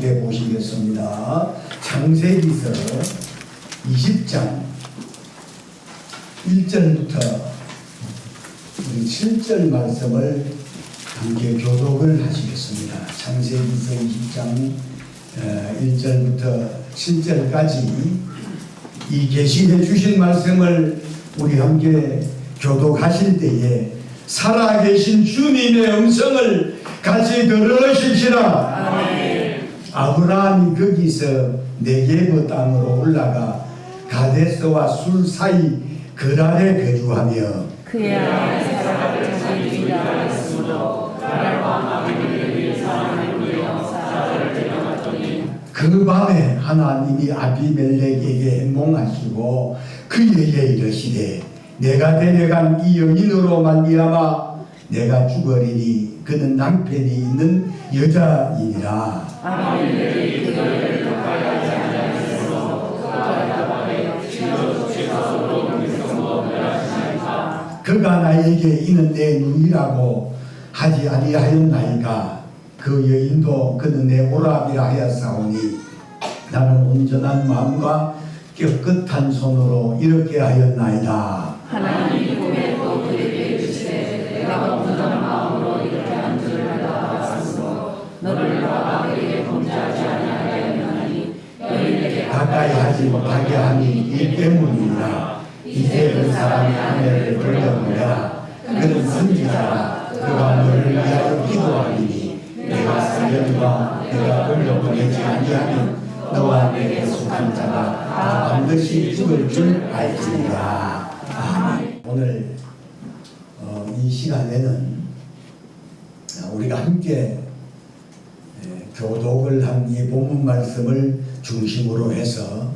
함께 보시겠습니다. 창세기서 20장 1절부터 7절 말씀을 함께 교독을 하시겠습니다. 창세기서 20장 1절부터 7절까지 이 계시해 주신 말씀을 우리 함께 교독하실 때에 살아계신 주님의 음성을 같이 들으십시다. 아멘. 아브라함이 거기서 네게브 땅으로 올라가 가데스와 술 사이 그랄에 거주하며 그의 아내 사라를 자기 주위에 있으므로 그랄과 아비멜렉이 사람을 위하여 사라를 데려갔더니 그 밤에 하나님이 아비멜렉에게 행몽하시고 그에게 이르시되 내가 데려간 이 여인으로 말미암아 내가 죽으리니 그는 남편이 있는 여자이니라. 아비멜렉이 그를 가까이 하지 아니하였으므로 그가 야곱에게 지어주시고 음성도 멸하시나이다. 그가 나에게 이는 내 눈이라고 하지 아니하였나이까. 그 여인도 그는 내 오랍이라 하였사오니 나는 온전한 마음과 깨끗한 손으로 이렇게 하였나이다. 하나님이 꿈에 또 그에게 이르시되 내가 온전한 마음으로 이렇게 한 줄을 알았으므로 너를 너와 아버지에게 범죄하지 아니하였나니 여인에게 가까이 하지 못하게 하니 이 때문이니라. 이제 그 사람의 아내를 불러보라. 그는 선지자라. 그가 너를 위하여 기도하리니 내가 사령과 내가 불러보내지 아니하면 너와 내게 속한 자가 다 반드시 죽을 줄 알지니라. 아멘. 오늘 이 시간에는 우리가 함께 교독을 한 이 본문 말씀을 중심으로 해서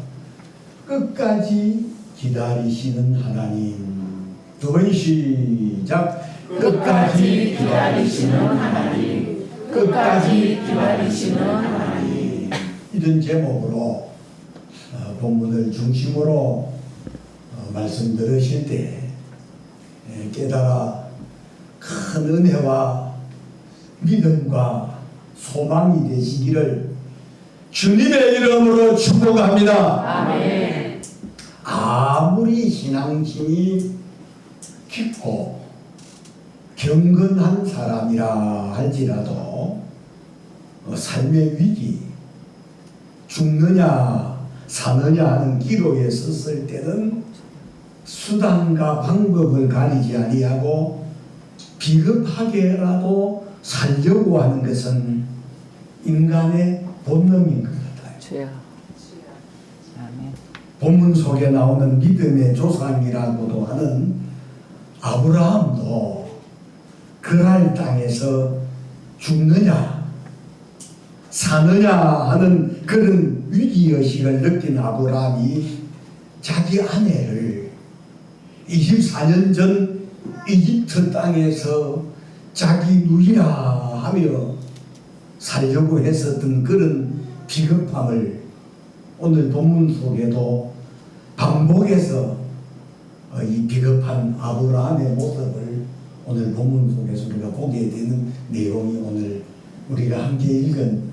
끝까지 기다리시는 하나님. 두 번 시작. 끝까지 기다리시는 하나님. 끝까지 기다리시는 하나님. 이런 제목으로 본문을 중심으로 말씀 들으실 때 깨달아 큰 은혜와 믿음과 소망이 되시기를 주님의 이름으로 축복합니다. 아멘. 아무리 신앙심이 깊고 경건한 사람이라 할지라도 삶의 위기, 죽느냐 사느냐 하는 기로에 섰을 때는 수단과 방법을 가리지 아니하고 비겁하게라도 살려고 하는 것은 인간의 본능인 것 같아요. 주여. 아멘. 본문 속에 나오는 믿음의 조상이라고도 하는 아브라함도 그랄 땅에서 죽느냐 사느냐 하는 그런 위기의식을 느낀 아브라함이 자기 아내를 24년 전 이집트 땅에서 자기 누이라 하며 살려고 했었던 그런 비겁함을 오늘 본문 속에도 반복해서 이 비겁한 아브라함의 모습을 오늘 본문 속에서 우리가 보게 되는 내용이 오늘 우리가 함께 읽은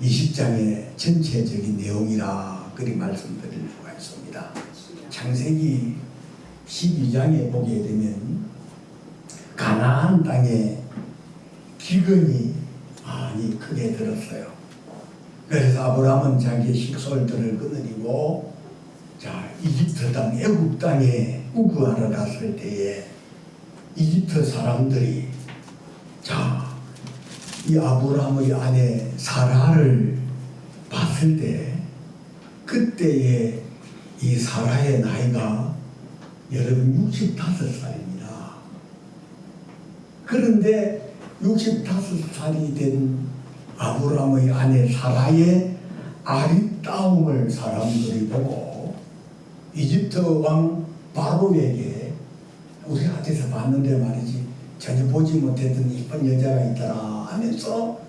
20장의 전체적인 내용이라 그리 말씀드릴 수가 있습니다. 창세기 12장에 보게 되면 가나안 땅에 기근이 많이 크게 들었어요. 그래서 아브라함은 자기의 식솔들을 거느리고 이집트 땅, 애굽 땅에 우구하러 갔을 때에 이집트 사람들이 이 아브라함의 아내 사라를 봤을 때 그때의 이 사라의 나이가 여러분 65살입니다. 그런데 65살이 된 아브라함의 아내 사라의 아리따움을 사람들이 보고 이집트 왕 바로에게 우리가 어디서 봤는데 말이지 전혀 보지 못했던 이쁜 여자가 있더라 하면서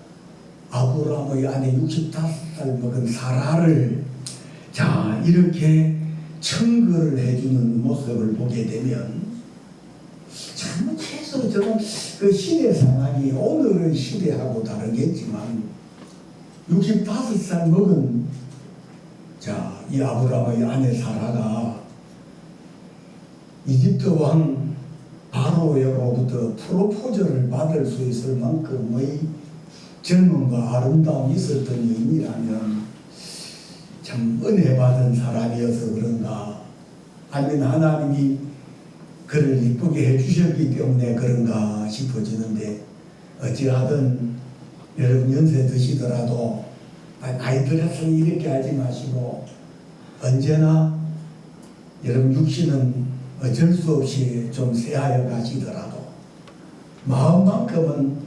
아브라함의 아내 65살 먹은 사라를 이렇게 청구를 해주는 모습을 보게 되면 참 최소 저는 그 시대 상황이 오늘의 시대하고 다르겠지만 65살 먹은 이 아브라함의 아내 사라가 이집트 왕 바로로부터 프로포즈를 받을 수 있을 만큼의 젊음과 아름다움이 있었던 여인이라면 참 은혜 받은 사람이어서 그런가, 아니면 하나님이 그를 이쁘게 해주셨기 때문에 그런가 싶어지는데, 어찌하든 여러분 연세 드시더라도 나이 들어서 이렇게 하지 마시고, 언제나 여러분 육신은 어쩔 수 없이 좀 쇠하여 가시더라도 마음만큼은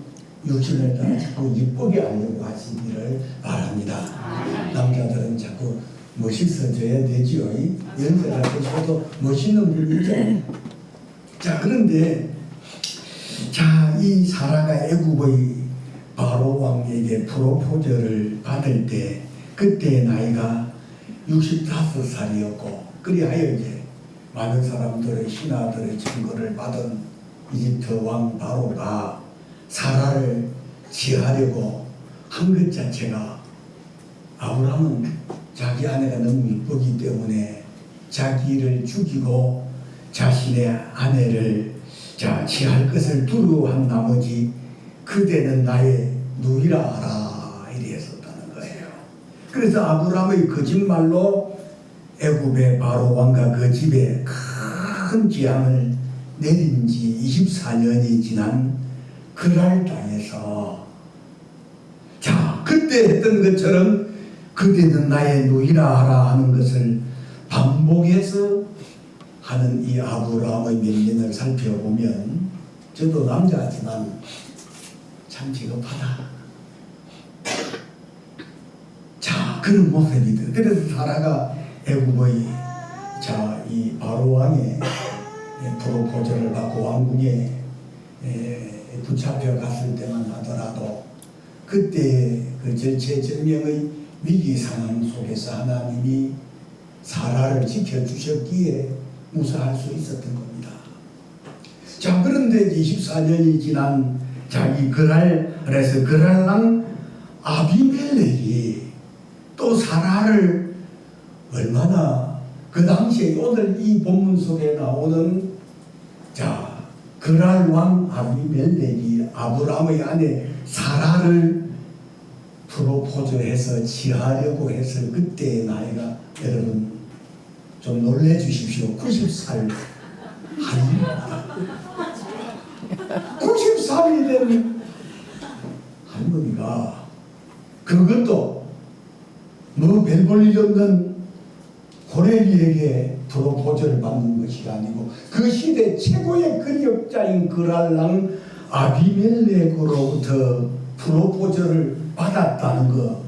육신을 다 자꾸 이쁘게 하려고 하시기를 바랍니다. 남자들은 자꾸 멋있어져야 되지요. 연세가 드셔도 멋있는 분이죠. 자, 그런데 이 사라가 애굽의 바로 왕에게 프로포즈를 받을 때 그때의 나이가 65살이었고, 그리하여 이제 많은 사람들의 신하들의 증거를 받은 이집트 왕 바로가 사라를 지하려고 한 것 자체가, 아브라함은 자기 아내가 너무 이쁘기 때문에 자기를 죽이고 자신의 아내를 지할 것을 두려워한 나머지 그대는 나의 누이라 하라 이랬었다는 거예요. 그래서 아브라함의 거짓말로 애굽의 바로 왕과 그 집에 큰 재앙을 내린 지 24년이 지난 그랄 땅에서 그때 했던 것처럼 그대는 나의 누이라 하라 하는 것을 반복해서 하는 이 아브라함의 면면을 살펴보면, 저도 남자지만 참 지급하다. 그런 모습이들. 그래서 사라가 애굽의 이 바로 왕의 프로포즈를 받고 왕궁에 붙잡혀 갔을 때만 하더라도 그때 그 절체절명의 위기 상황 속에서 하나님이 사라를 지켜주셨기에 무사할 수 있었던 겁니다. 그런데 24년이 지난 이 그랄에서 그랄랑 아비멜렉이 또 사라를 얼마나, 그 당시에 오늘 이 본문 속에 나오는 그랄 왕 아비멜렉이 아브라함의 아내 사라를 프로포즈해서 지하려고 했을 그때의 나이가, 여러분 좀 놀래 주십시오. 90살 할머니입니다. 90살이 된 할머니가, 그것도 별 볼 일 없는 호레비에게 프로포즈를 받는 것이 아니고 그 시대 최고의 권력자인 그랄랑 아비멜렉으로부터 프로포즈를 받았다는 거,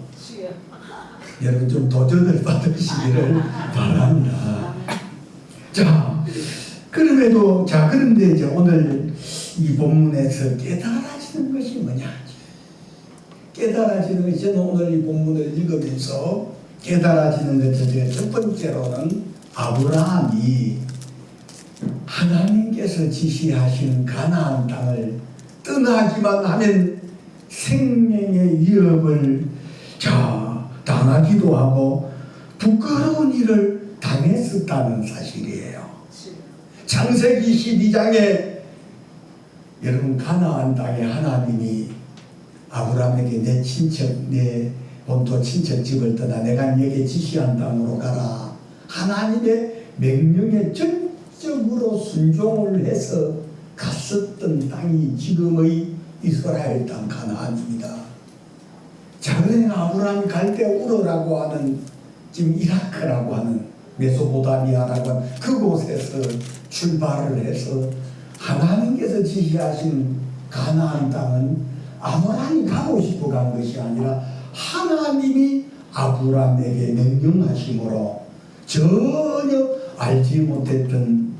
여러분 좀 도전을 받으시기를 바랍니다. 그럼에도 그런데 이제 오늘 이 본문에서 깨달아지는 것이 뭐냐? 깨달아지는 것이, 저는 오늘 이 본문을 읽으면서 깨달아지는 것 중에 첫 번째로는 아브라함이 하나님께서 지시하신 가나안 땅을 떠나기만 하면 생명의 위협을 당하기도 하고 부끄러운 일을 당했었다는 사실이에요. 창세기 12장에 여러분 가나안 땅에 하나님이 아브라함에게 내 친척, 내 본토 친척 집을 떠나 내가 네게 지시한 땅으로 가라, 하나님의 명령에 전적으로 순종을 해서 갔었던 땅이 지금의 이스라엘 땅 가나안입니다. 그러니까 아브라함이 갈 때 우르라고 하는, 지금 이라크라고 하는 메소포타미아라고 하는 그곳에서 출발을 해서 하나님께서 지시하신 가나안 땅은 아브라함이 가고 싶어 간 것이 아니라 하나님이 아브라함에게 명령하심으로 전혀 알지 못했던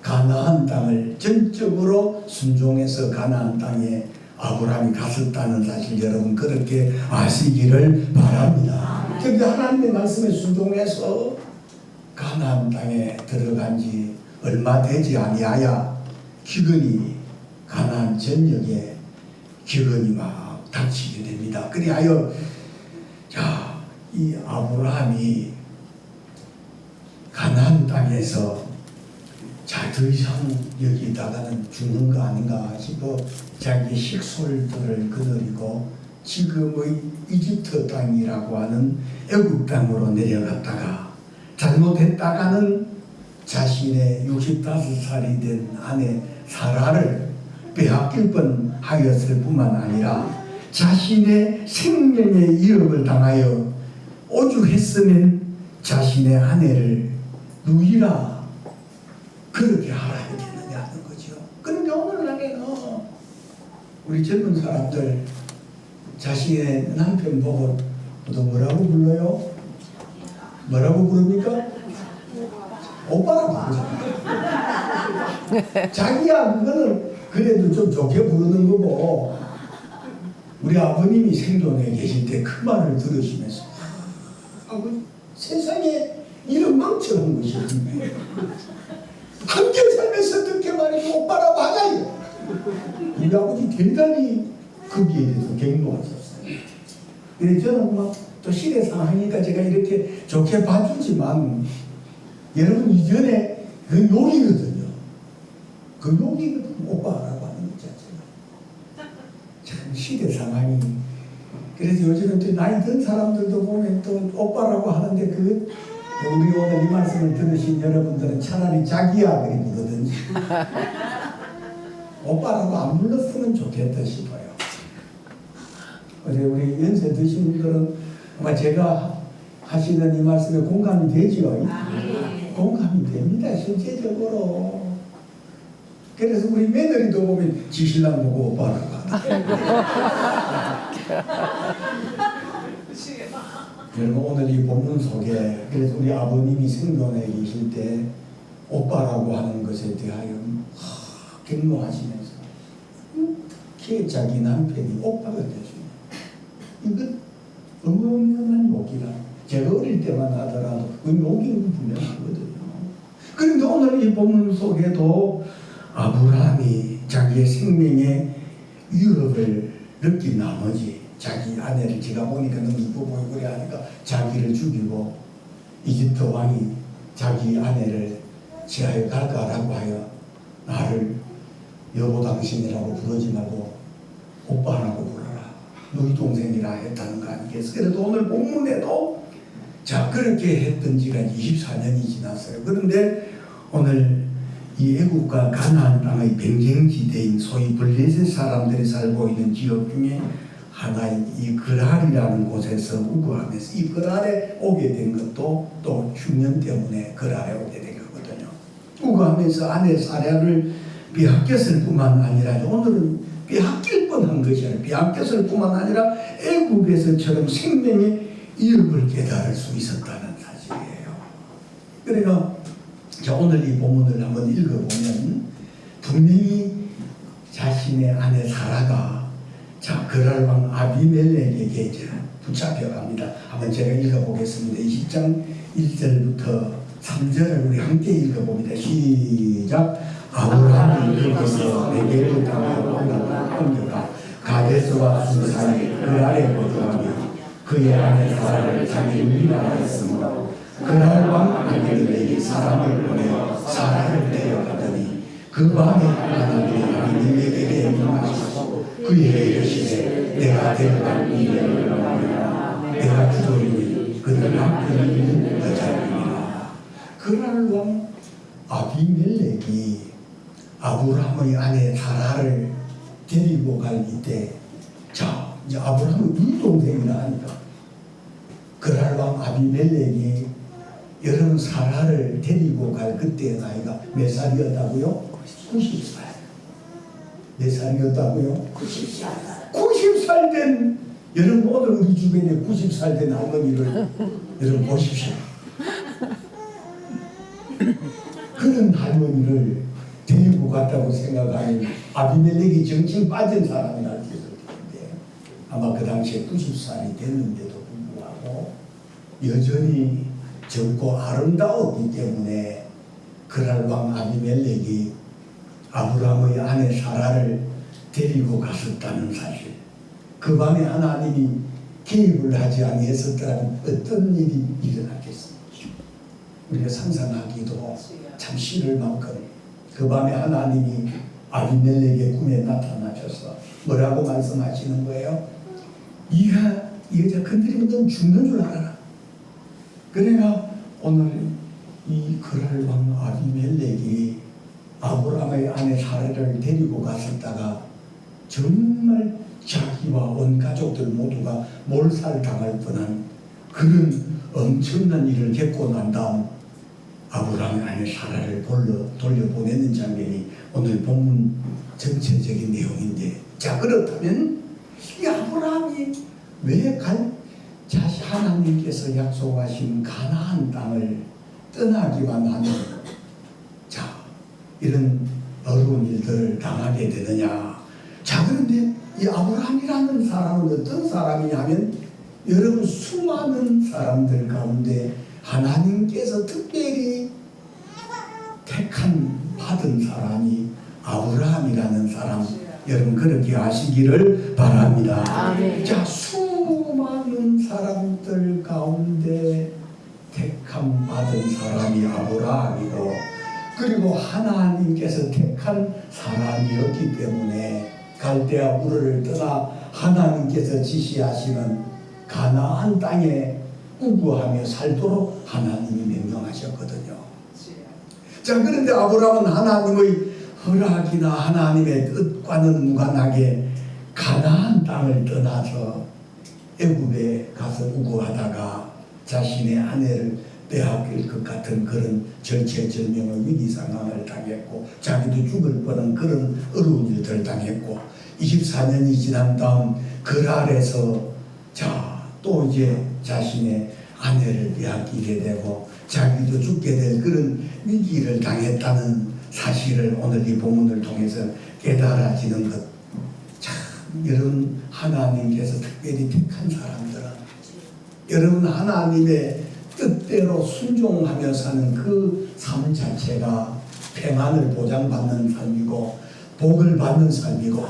가나안 땅을 전적으로 순종해서 가나안 땅에 아브라함이 갔었다는 사실, 여러분 그렇게 아시기를 바랍니다. 그러니까 하나님의 말씀에 순종해서 가나안 땅에 들어간 지 얼마 되지 아니하야 기근이, 가나안 전역에 기근이 막 닥치게 됩니다. 그리하여 자, 이 아브라함이 가나안 땅에서 자, 더 이상 여기다가는 죽는 거 아닌가 싶어 자기 식솔들을 거느리고 지금의 이집트 땅이라고 하는 애굽 땅으로 내려갔다가 잘못했다가는 자신의 65살이 된 아내 사라를 빼앗길 뻔하였을 뿐만 아니라 자신의 생명의 위협을 당하여 오죽했으면 자신의 아내를 누이라 그렇게 하라 했겠느냐는 거죠. 그런데 오늘날에는 우리 젊은 사람들 자신의 남편 보고 또 뭐라고 불러요? 뭐라고 부릅니까? 오빠라고 부르잖아요. 자기야 그거는 그래도 좀 좋게 부르는 거고, 우리 아버님이 생존해 계실 때 그 말을 들으시면서 세상에 이런 망청한 것이 없네. 함께 살면서 그렇게 말해서 오빠라고 하자요. 우리 아버지 대단히 거기에 대해서 갱노하셨어요. 그래서 저는 또 시대 상황이니까 제가 이렇게 좋게 봐주지만 여러분 이전에 그 욕이거든요. 그 욕이거든요. 오빠라고 하는 것 자체가. 참 시대 상황이. 그래서 요즘은 또 나이 든 사람들도 보면 또 오빠라고 하는데 우리 오늘 이 말씀을 들으신 여러분들은 차라리 자기야 그리 부르든지 오빠라고 안 불렀으면 좋겠다 싶어요. 우리 연세 드신 분들은 아마 제가 하시는 이 말씀에 공감이 되죠? 공감이 됩니다, 실제적으로. 그래서 우리 며느리도 보면 지 신랑 보고 오빠라고 하나. 여러분 오늘 이 본문 속에 그래서 우리 아버님이 생존해 계실 때 오빠라고 하는 것에 대하여 갱노하시면서 특히 자기 남편이 오빠가 되십니다. 이건 어마어마한 욕이라. 제가 어릴 때만 하더라도 그 욕이 분명하거든요. 그런데 오늘 이 본문 속에도 아브라함이 자기의 생명의 위협을 느낀 나머지 자기 아내를, 제가 보니까 너무 이뻐 보이고 그래 하니까 자기를 죽이고 이집트 왕이 자기 아내를 지하에 갈까라고 하여 나를 여보 당신이라고 부르지 말고 오빠라고 불러라, 너희 동생이라 했다는 거 아니겠어? 그래도 오늘 본문에도 자 그렇게 했던 지가 24년이 지났어요. 그런데 오늘 이 애국과 가나안 땅의 뱅쟁지대인 소위 블레셋 사람들이 살고 있는 지역 중에 하나인 이 그랄이라는 곳에서 우거하면서 이 그랄에 오게 된 것도 또 흉년 때문에 그랄에 오게 된 거거든요. 우거하면서 아내 사라를 빼앗겼을 뿐만 아니라 오늘은 빼앗길 뻔한 것이 아니라 빼앗겼을 뿐만 아니라 애국에서처럼 생명의 위협을 깨달을 수 있었다는 사실이에요. 그러니까 자, 오늘 이 본문을 한번 읽어보면 분명히 자신의 아내 사라가 자 그랄 왕 아비멜렉에게 이제 붙잡혀갑니다. 한번 제가 읽어보겠습니다. 20장 1절부터 3절을 우리 함께 읽어봅니다. 시작. 아브라함이 거기서 베델을 향하여 옮겨가 가데스와 수 사이 그랄에 거주하며 그의 아내 사라를 자기 누이라 했으므로 그랄 왕 아비멜렉이 사람을 보내어 사라를 데려가더니 그 밤에 하나님이 아비멜렉에게 명하시고 그에게 이르시되 내가 데려간 이를 말하라. 내가 죽으리니 그는 남편이 있는 여자이니라. 그랄 왕 아비멜렉이 아브라함의 아내 사라를 데리고 갈 이때 자 이제 아브라함의 눈동생이라 하니까 그랄 왕 아비멜렉이 여러분 사라를 데리고 갈 그때의 나이가 몇 살이었다고요? 90살. 몇 살이었다고요? 90살. 90살 된 여러분 오늘 우리 주변에 90살 된 할머니를 여러분 보십시오. 그런 할머니를 데리고 갔다고 생각하는 아비멜렉이 정신 빠진 사람이 날 수 있을 텐데 아마 그 당시에 90살이 됐는데도 불구하고 여전히 젊고 아름다웠기 때문에 그랄 왕 아비멜렉이 아브라함의 아내 사라를 데리고 갔었다는 사실. 그 밤에 하나님이 개입을 하지 아니했었더라면 어떤 일이 일어났겠습니까? 우리가 상상하기도 참 싫을 만큼 그 밤에 하나님이 아비멜렉의 꿈에 나타나셔서 뭐라고 말씀하시는 거예요? 이 여자 건드리면 넌 죽는 줄 알아라. 그래가 오늘 이 그랄 왕 아비멜렉이 아브라함의 아내 사라를 데리고 갔었다가 정말 자기와 온 가족들 모두가 몰살당할 뻔한 그런 엄청난 일을 겪고 난 다음 아브라함의 아내 사라를 돌려보내는 장면이 오늘 본문 전체적인 내용인데, 자 그렇다면 이 아브라함이 왜 하나님께서 약속하신 가나안 땅을 떠나기만 하면 자 이런 어려운 일들을 당하게 되느냐. 자 그런데 이 아브라함이라는 사람은 어떤 사람이냐면 여러분 수많은 사람들 가운데 하나님께서 특별히 받은 사람이 아브라함이라는 사람, 여러분 그렇게 아시기를 바랍니다. 자 수많은 사람들 가운데 택함 받은 사람이 아브라함이고, 그리고 하나님께서 택한 사람이었기 때문에 갈대아 우르를 떠나 하나님께서 지시하시는 가나안 땅에 우구하며 살도록 하나님이 명령하셨거든요. 자 그런데 아브라함은 하나님의 허락이나 하나님의 뜻과는 무관하게 가나안 땅을 떠나서 애굽에 가서 우구하다가 자신의 아내를 빼앗길 것 같은 그런 절체절명의 위기 상황을 당했고, 자기도 죽을 뻔한 그런 어려운 일들을 당했고, 24년이 지난 다음 그랄에서 또 이제 자신의 아내를 빼앗기게 되고 자기도 죽게 될 그런 위기를 당했다는 사실을 오늘 이 본문을 통해서 깨달아지는 것. 참 여러분 하나님께서 특별히 택한 사람들은 여러분 하나님의 뜻대로 순종하며 사는 그 삶 자체가 평안을 보장받는 삶이고 복을 받는 삶이고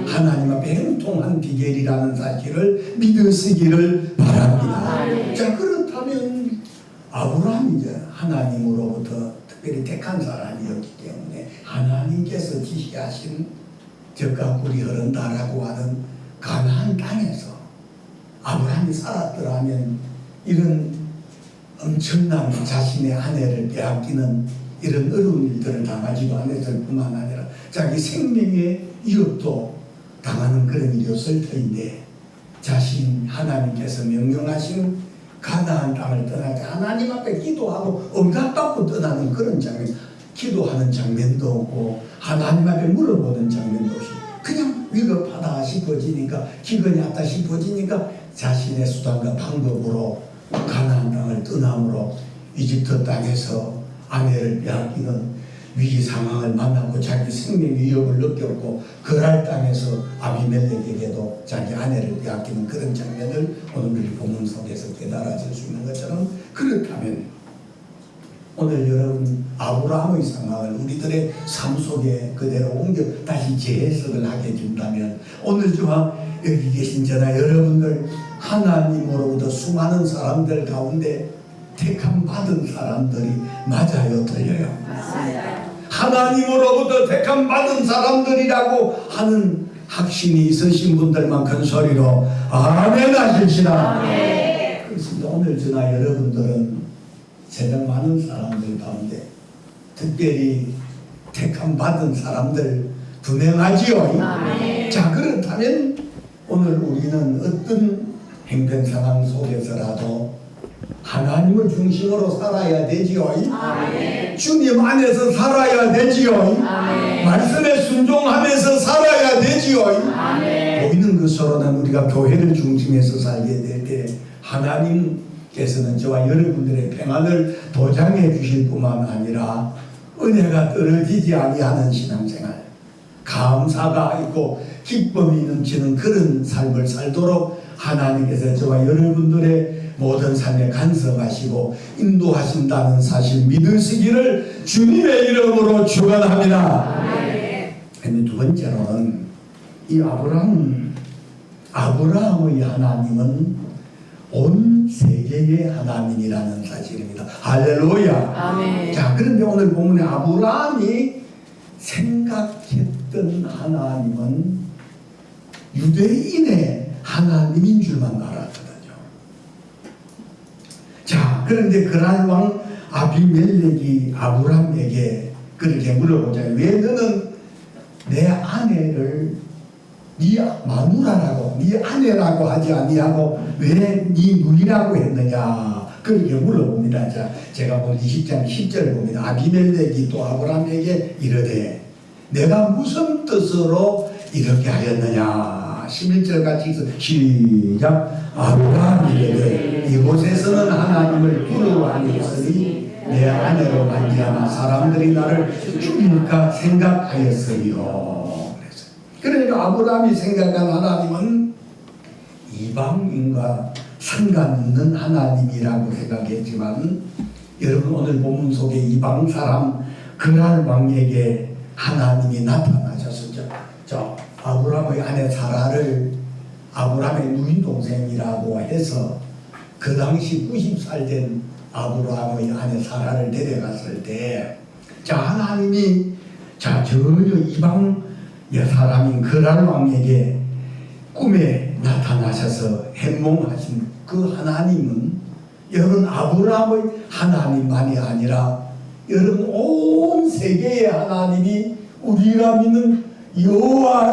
하나님 앞에 행통한 비결이라는 사실을 믿으시기를 바랍니다. 자 그렇다면 아브라함이 이제 하나님으로부터 특별히 택한 사람이었기 때문에 하나님께서 지시하신 젖과 꿀이 흐른다라고 하는 가나안 땅에서 아브라함이 살았더라면 이런 엄청난 자신의 아내를 빼앗기는 이런 어려운 일들을 당하지도 않았을 뿐만 아니라 자기 생명의 위협도 당하는 그런 일이었을 터인데, 자신 하나님께서 명령하신 가나안 땅을 떠나자 하나님 앞에 기도하고 응답받고 떠나는 그런 장면, 기도하는 장면도 없고 하나님 앞에 물어보는 장면도 없이 그냥 위급하다 싶어지니까 기근이 왔다 싶어지니까 자신의 수단과 방법으로 가나안 땅을 떠남으로 이집트 땅에서 아내를 빼앗기는 위기 상황을 만나고 자기 생명 위협을 느꼈고 그랄 땅에서 아비멜렉에게도 자기 아내를 빼앗기는 그런 장면을 오늘 우리 본문 속에서 깨달아질 수 있는 것처럼, 그렇다면 오늘 여러분 아브라함의 상황을 우리들의 삶 속에 그대로 옮겨 다시 재해석을 하게 된다면 오늘 저와 여기 계신 저나 여러분들 하나님으로부터 수많은 사람들 가운데 택함 받은 사람들이 맞아요, 틀려요? 맞아요. 하나님으로부터 택함 받은 사람들이라고 하는 확신이 있으신 분들만 큰 소리로 아멘 하십시다. 그렇습니다. 오늘 저나 여러분들은 세상 많은 사람들 가운데 특별히 택함 받은 사람들 분명하지요. 자 그렇다면 오늘 우리는 어떤 행편 상황 속에서라도 하나님을 중심으로 살아야 되지요. 아멘. 주님 안에서 살아야 되지요. 아멘. 말씀에 순종하면서 살아야 되지요. 아멘. 보이는 것으로는 우리가 교회를 중심해서 살게 될 때 하나님께서는 저와 여러분들의 평안을 보장해 주실 뿐만 아니라 은혜가 떨어지지 아니하는 신앙생활, 감사가 있고 기쁨이 넘치는 그런 삶을 살도록 하나님께서 저와 여러분들의 모든 삶에 간섭하시고 인도하신다는 사실 믿으시기를 주님의 이름으로 축원합니다. 두 번째로는 이 아브라함 아브라함의 하나님은 온 세계의 하나님이라는 사실입니다. 할렐루야. 아멘. 자, 그런데 오늘 본문에 아브라함이 생각했던 하나님은 유대인의 하나님인 줄만 알았거든요. 자, 그런데 그날 왕 아비멜렉이 아브라함에게 그렇게 물어보자. 왜 너는 내 아내를 네 마누라라고, 네 아내라고 하지 아니하고 왜 네 누이라고 했느냐, 그렇게 물어봅니다. 자, 제가 오늘 20장 10절 봅니다. 아비멜렉이 또 아브라함에게 이르되 내가 무슨 뜻으로 이렇게 하였느냐. 11절 같이 해서 시작. 아브라함이 이르되 이곳에서는 하나님을 두려워하였으니 내 아내로 말미암아 사람들이 나를 죽일까 생각하였으리요. 그러니까 아브라함이 생각한 하나님은 이방인과 상관있는 하나님이라고 생각했지만, 여러분 오늘 본문 속에 이방 사람 그랄 왕에게 하나님이 나타나셨었죠. 저 아브라함의 아내 사라를 아브라함의 누이 동생이라고 해서 그 당시 90살 된 아브라함의 아내 사라를 데려갔을 때, 자, 하나님이 자 전혀 이방 사람인 그랄 왕에게 꿈에 나타나셔서 해몽하신 그 하나님은 여러분 아브라함의 하나님만이 아니라 여러분 온 세계의 하나님이 우리가 믿는 여호와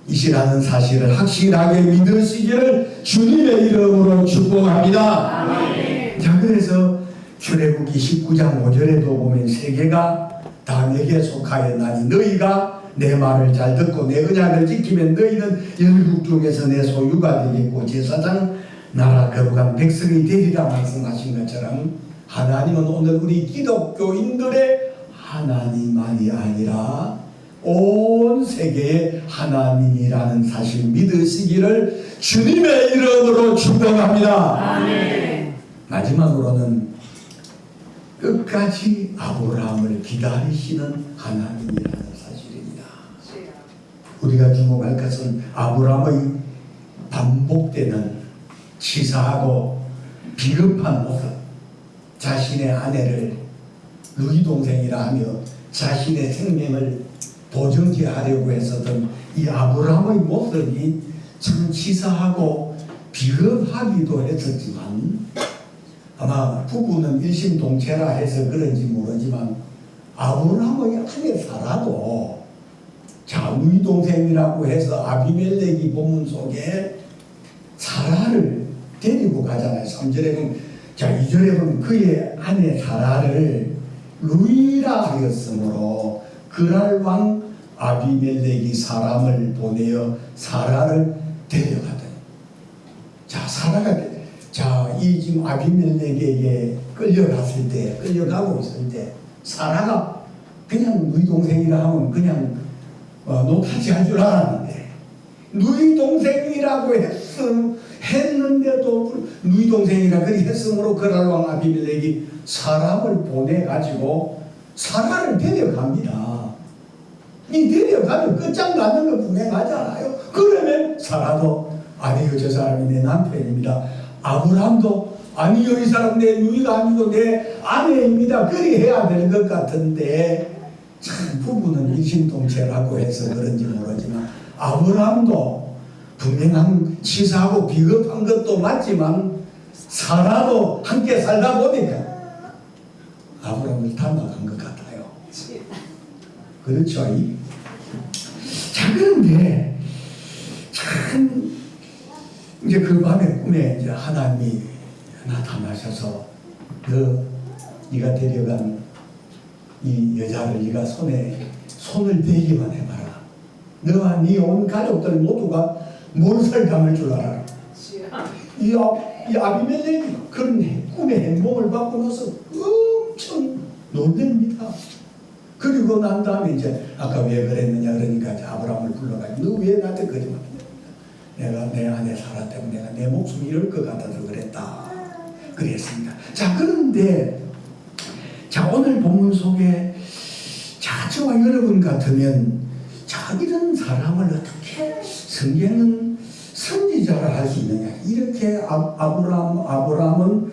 하나님이시라는 사실을 확실하게 믿으시기를 주님의 이름으로 축복합니다. 아멘. 자, 그래서 출애굽기 19장 5절에도 보면 세계가 다 내게 속하였나니 너희가 내 말을 잘 듣고 내 언약을 지키면 너희는 열국 중에서 내 소유가 되겠고 제사장 나라 거룩한 백성이 되리라 말씀하신 것처럼, 하나님은 오늘 우리 기독교인들의 하나님만이 아니라 온 세계의 하나님이라는 사실 믿으시기를 주님의 이름으로 축복합니다. 아멘. 마지막으로는 끝까지 아브라함을 기다리시는 하나님이라는 사실입니다. 우리가 주목할 것은 아브라함의 반복되는 치사하고 비겁한 모습, 자신의 아내를 누이 동생이라 하며 자신의 생명을 보정지하려고 했었던 이 아브라함의 모습이 참 치사하고 비겁하기도 했었지만, 아마 부부는 일심동체라 해서 그런지 모르지만 아브라함의 아내 사라도 자 누이 동생이라고 해서 아비멜렉이 본문 속에 사라를 데리고 가잖아요. 3절에 보면, 자 2절에 보면 그의 아내 사라를 루이라 하였으므로 그랄 왕 아비멜렉이 사람을 보내어 사라를 데려가더니, 자 사라가 자 이 지금 아비멜렉에게 끌려갔을 때, 끌려가고 있을 때 사라가 그냥 누이 동생이라 하면 그냥 노타지 할 줄 알았는데, 누이 동생이라고 했는데도 누이 동생이라 그리 했으므로 그랄 왕 아비멜렉이 사람을 보내가지고 사라를 데려갑니다. 이 데려가면 끝장나는 거 분명하잖아요. 그러면 사라도 아니요 저 사람이 내 남편입니다. 아브라함도 아니요 이 사람 내 누이가 아니고 내 아내입니다. 그리 해야 될 것 같은데, 참 부부는 일심동체라고 해서 그런지 모르지만 아브라함도 분명한 치사하고 비겁한 것도 맞지만 사라도 함께 살다 보니까 아브라함을 닮아간 것 같아요. 그렇죠? 자, 그런데 참 이제 그 밤에 꿈에 이제 하나님이 나타나셔서 네가 데려간 이 여자를 네가 손을 대기만 해봐라. 너와 네 온 가족들 모두가 몰살 당할 줄 알아라. 이 아비멜렉이 그런 꿈의 행복을 받고 나서 엄청 놀랍니다. 그리고 난 다음에 이제 아까 왜 그랬느냐 그러니까 이제 아브라함을 불러가지고 너 왜 나한테 거짓말했냐. 내가 내 아내 사라 때문에 내가 내 목숨 잃을 것 같아서 그랬다. 그랬습니다. 자, 그런데 자 오늘 본문 속에 자 저와 여러분 같으면 자 이런 사람을 어떻게 성경은 선지자를 할 수 있느냐. 이렇게 아브라함은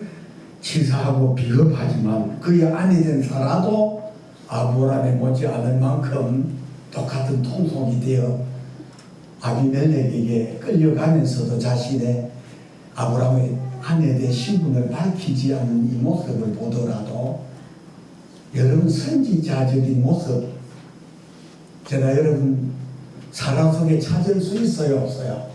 치사하고 비겁하지만 그의 아내된 사라도 아브라함에 못지않을 만큼 똑같은 통속이 되어 아비멜렉에게 끌려가면서도 자신의 아브라함의 아내의 신분을 밝히지 않는 이 모습을 보더라도 여러분 선지자적인 모습 제가 여러분 사람 속에 찾을 수 있어요 없어요?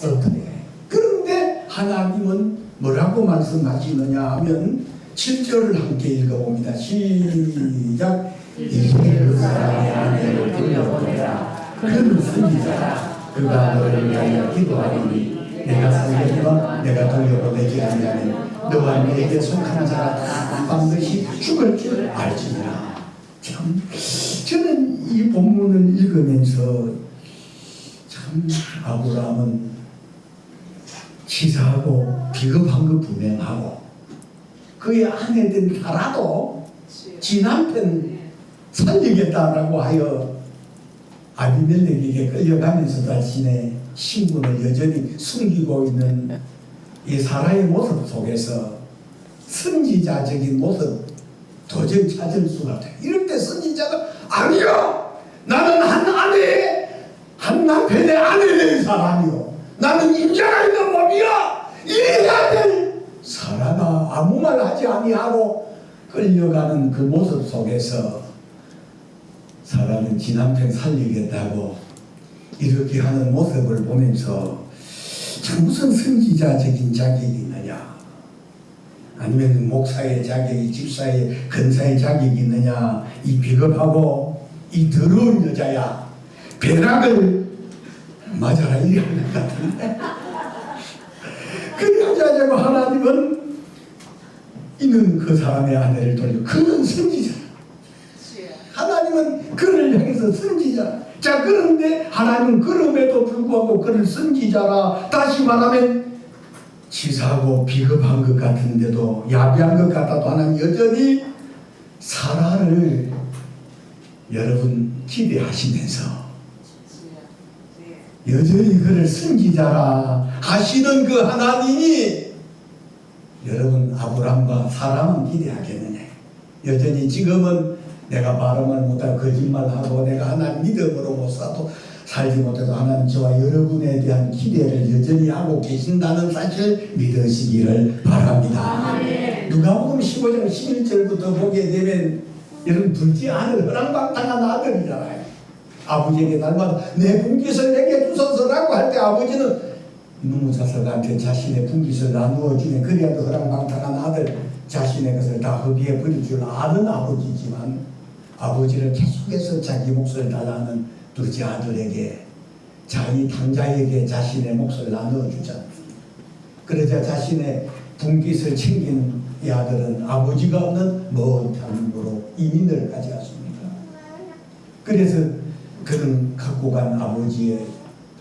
어떻게? 그런데 하나님은 뭐라고 말씀하시느냐 하면 7절을 함께 읽어봅니다. 시작. 이제 그 사람의 아내를 돌려보내라. 그는 선지자라. 그가 너를 위하여 기도하리니 내가 살려니와 내가 돌려보내지 아니하면 너와 너에게 속한 자가 다 반드시 죽을 줄 알지니라. 참 저는 이 본문을 읽으면서 참 아브라함은 치사하고 비겁한 것 분명하고 그의 아내된 사라도 지 남편 살리겠다라고 하여 아비멜렉에게 끌려가면서 자신의 신분을 여전히 숨기고 있는 이 사라의 모습 속에서 선지자적인 모습 도저히 찾을 수가 없다. 이럴 때 선지자가 아니요 나는 한 남편의 아내 된 사람이요 나는 임자가 있는 몸이야 이래야 될 사라가 아무 말 하지 아니하고 끌려가는 그 모습 속에서 사라는 지 남편 살리겠다고 이렇게 하는 모습을 보면서 참 무슨 선지자적인 자격이 있느냐 아니면 목사의 자격이 집사의 근사의 자격이 있느냐 이 비겁하고 이 더러운 여자야 배락을 맞아라 이런 것 같은데 그 여자냐고 하나님은 이는 그 사람의 아내를 돌려 그는 선지자 하나님은 그를 향해서 선지자 자 그런데 하나님은 그럼에도 불구하고 그를 선지자라 다시 말하면 치사하고 비겁한 것 같은데도 야비한 것 같아도 하나님 여전히 사라를 여러분 기대하시면서 여전히 그를 선지자라 하시는 그 하나님이 여러분 아브람과 사라만 기대하겠느냐 여전히 지금은 내가 발음을 못하고 거짓말하고 내가 하나님 믿음으로 못 살지 못해도 하나님 저와 여러분에 대한 기대를 여전히 하고 계신다는 사실 믿으시기를 바랍니다. 아멘. 누가복음 15장 11절부터 보게 되면 여러분 둘째 아들 허랑방탕한 아들이잖아요. 아버지에게 날마다 내 분깃을 내게 주소서라고 할 때 아버지는 누무자석한테 자신의 분깃을 나누어 주면 그래야도 허랑방탕한 아들 자신의 것을 다 허비에 버릴 줄 아는 아버지지만 아버지를 계속해서 자기 몫을 달라는 둘째 아들에게 자기 당자에게 자신의 몫을 나누어 주잖아요. 그러자 자신의 분깃을 챙긴 이 아들은 아버지가 없는 먼 땅으로 이민을 가져갔습니다. 그래서 그는 갖고 간 아버지의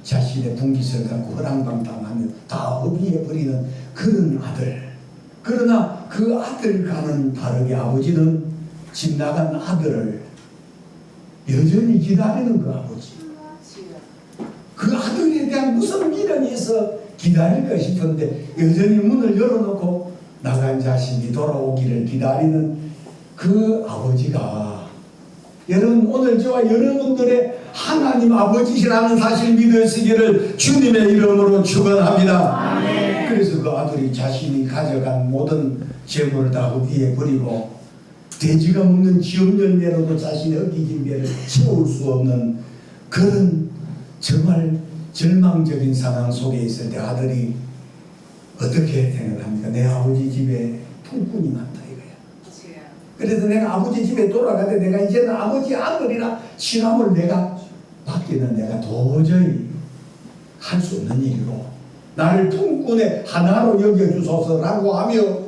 자신의 분깃을 갖고 허랑방탕하며 다 허비해 버리는 그런 아들. 그러나 그 아들과는 다르게 아버지는 집 나간 아들을 여전히 기다리는 그 아버지. 그 아들에 대한 무슨 미련이 있어 기다릴까 싶은데 여전히 문을 열어놓고 나간 자식이 돌아오기를 기다리는 그 아버지가 여러분 오늘 저와 여러분들의 하나님 아버지시라는 사실 믿으시기를 주님의 이름으로 축원합니다. 아멘. 그래서 그 아들이 자신이 가져간 모든 재물을 다 흡입해 버리고 돼지가 먹는 지업 열매로도 자신의 엉기진 배를 채울 수 없는 그런 정말 절망적인 상황 속에 있을 때 아들이 어떻게 생각합니까? 내 아버지 집에 품꾼이 많다 이거야. 그래서 내가 아버지 집에 돌아가는데 내가 이제는 아버지 아들이라 신함을 내가 받기는 내가 도저히 할 수 없는 일이고 나를 품꾼의 하나로 여겨주소서라고 하며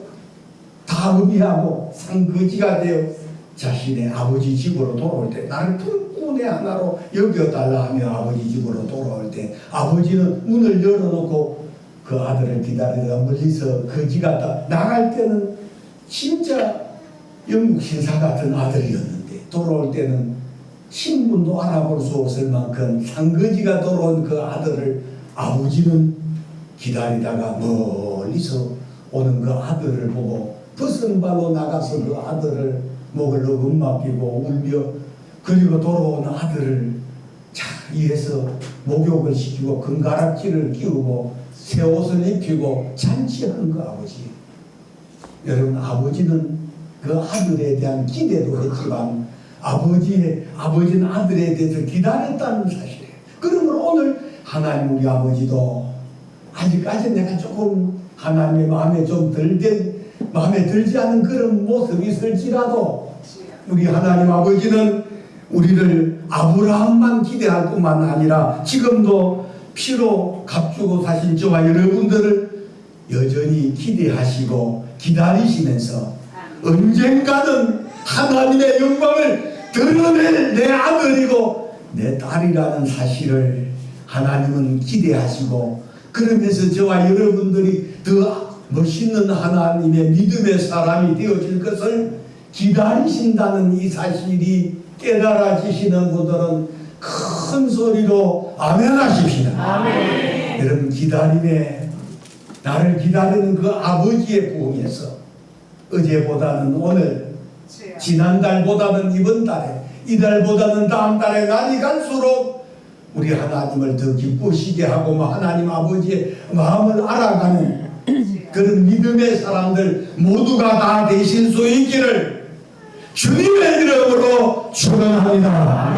다 의미하고 상거지가 되어 자신의 아버지 집으로 돌아올 때 나를 품꾼의 하나로 여겨달라 하며 아버지 집으로 돌아올 때 아버지는 문을 열어놓고 그 아들을 기다리다가 멀리서 거지가 나갈 때는 진짜 영국 신사 같은 아들이었는데 돌아올 때는 신분도 알아볼 수 없을 만큼 상거지가 돌아온 그 아들을 아버지는 기다리다가 멀리서 오는 그 아들을 보고 벗은 발로 나가서 그 아들을 목을 너금 맡기고 울며 그리고 돌아오는 아들을 자 위해서 목욕을 시키고 금가락지를 끼우고 새 옷을 입히고 잔치하는 그 아버지. 여러분 아버지는 그 아들에 대한 기대도 했지만 아버지는 아들에 대해서 기다렸다는 사실이에요. 그러면 오늘 하나님 우리 아버지도 아직까지 내가 조금 하나님의 마음에 마음에 들지 않은 그런 모습이 있을지라도 우리 하나님 아버지는 우리를 아브라함만 기대할 뿐만 아니라 지금도 피로 값주고 사신 저와 여러분들을 여전히 기대하시고 기다리시면서 언젠가는 하나님의 영광을 드러낼 내 아들이고 내 딸이라는 사실을 하나님은 기대하시고 그러면서 저와 여러분들이 더 멋있는 하나님의 믿음의 사람이 되어질 것을 기다리신다는 이 사실이 깨달아지시는 분들은 큰 소리로 아멘 하십시다. 아멘. 여러분 기다림에 나를 기다리는 그 아버지의 부흥에서 어제보다는 오늘 지난달보다는 이번 달에 이달보다는 다음 달에 날이 갈수록 우리 하나님을 더 기쁘시게 하고 하나님 아버지의 마음을 알아가는 그런 믿음의 사람들 모두가 다 되실 수 있기를 주님의 이름으로 축원합니다.